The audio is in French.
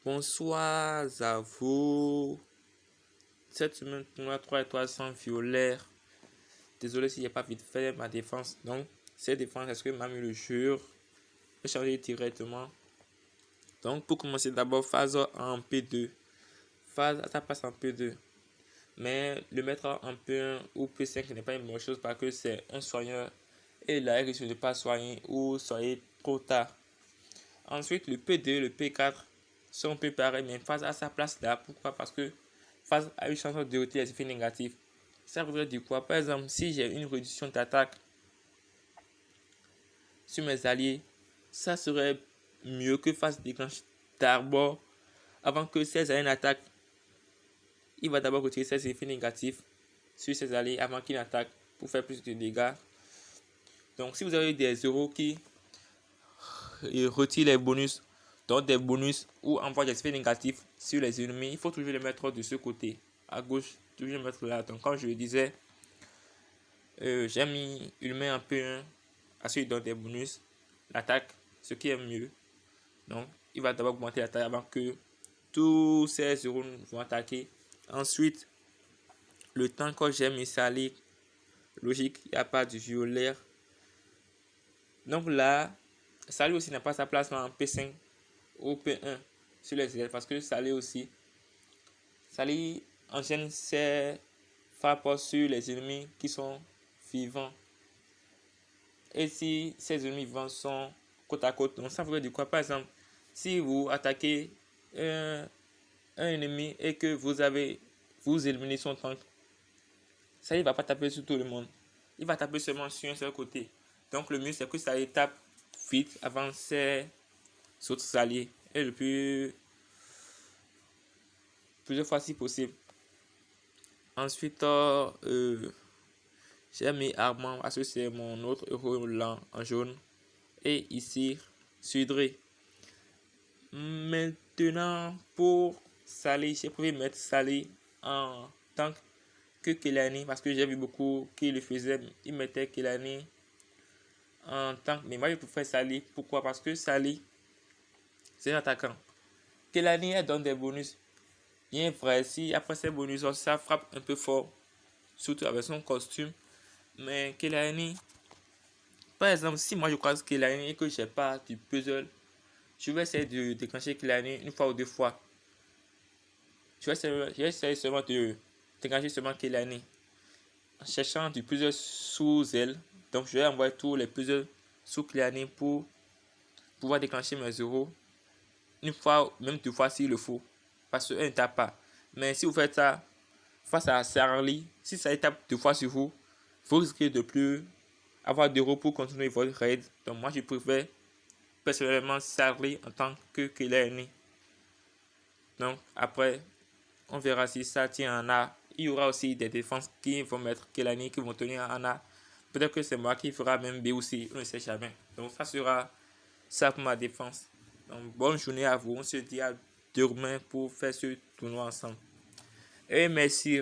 Bonsoir à vous. Cette semaine, tournoi 3 étoiles sans violaire. Désolé si j'ai pas vite fait ma défense. Donc, cette défense, est-ce que m'a mis le jure? Je vais changer directement. Donc, pour commencer, d'abord, phase en P2. Phase, ça passe en P2. Mais le mettre en P1 ou P5 n'est pas une bonne chose parce que c'est un soigneur. Et là, il risque de ne pas soigner ou soigner trop tard. Ensuite, le P2, le P4 sont un peu pareils, mais phase à sa place là. Pourquoi? Parce que phase a une chance de dérouter les effets négatifs. Ça voudrait dire quoi? Par exemple, si j'ai une réduction d'attaque sur mes alliés, ça serait mieux que phase déclenche d'abord. Avant que ces alliés n'attaquent, il va d'abord retirer ses effets négatifs sur ses alliés avant qu'ils n'attaquent pour faire plus de dégâts. Donc, si vous avez des héros qui retirent les bonus, donc des bonus ou envoient des effets négatifs sur les ennemis, il faut toujours les mettre de ce côté, à gauche, toujours les mettre là. Donc, comme je le disais, j'ai mis une main en P1 à celui qui donne des bonus, l'attaque, ce qui est mieux. Donc, il va d'abord augmenter l'attaque avant que tous ces héros vont attaquer. Ensuite, le temps que j'ai mis Sally, logique, il n'y a pas du violaire. Donc là, Sally aussi n'a pas sa place en P5 ou P1 sur les ailes parce que Sally aussi, Sally enchaîne ses frappes sur les ennemis qui sont vivants. Et si ces ennemis vivants sont côte à côte, donc ça veut dire quoi? Par exemple, si vous attaquez un ennemi et que vous éliminez son tank, ça ne va pas taper sur tout le monde. Il va taper seulement sur un seul côté. Donc le mieux c'est que ça tape vite avant ses autres alliés. Et le plusieurs fois si possible. Ensuite, j'ai mis Armand parce que c'est mon autre héros lent en jaune. Et ici, Sudré. Maintenant, pour Sally, j'ai préféré mettre Sally en tank que Kelani parce que j'ai vu beaucoup qui le faisaient. Ils mettaient Kelani en tank. Mais moi, je préfère Sally. Pourquoi? Parce que Sally, c'est un attaquant. Kelani, elle donne des bonus. Bien vrai, si après ces bonus, ça frappe un peu fort. Surtout avec son costume. Mais Kelani, par exemple, si moi je croise Kelani et que je n'ai pas du puzzle, je vais essayer de déclencher Kelani une fois ou deux fois. Je vais essayer seulement de déclencher seulement Kelani en cherchant du puzzle sous elle. Donc je vais envoyer tous les puzzles sous Kelani pour pouvoir déclencher mes euros une fois, même deux fois s'il le faut. Parce qu'elle ne tape pas. Mais si vous faites ça face à Sarli, si ça tape deux fois sur vous, vous risquez de plus avoir d'euros pour continuer votre raid. Donc moi je préfère personnellement Sarli en tant que Kelani. Donc après, on verra si ça tient en A. Il y aura aussi des défenses qui vont mettre Kelani, qui vont tenir en A. Peut-être que c'est moi qui fera même B aussi, on ne sait jamais. Donc ça sera ça pour ma défense. Donc bonne journée à vous. On se dit à demain pour faire ce tournoi ensemble. Et merci.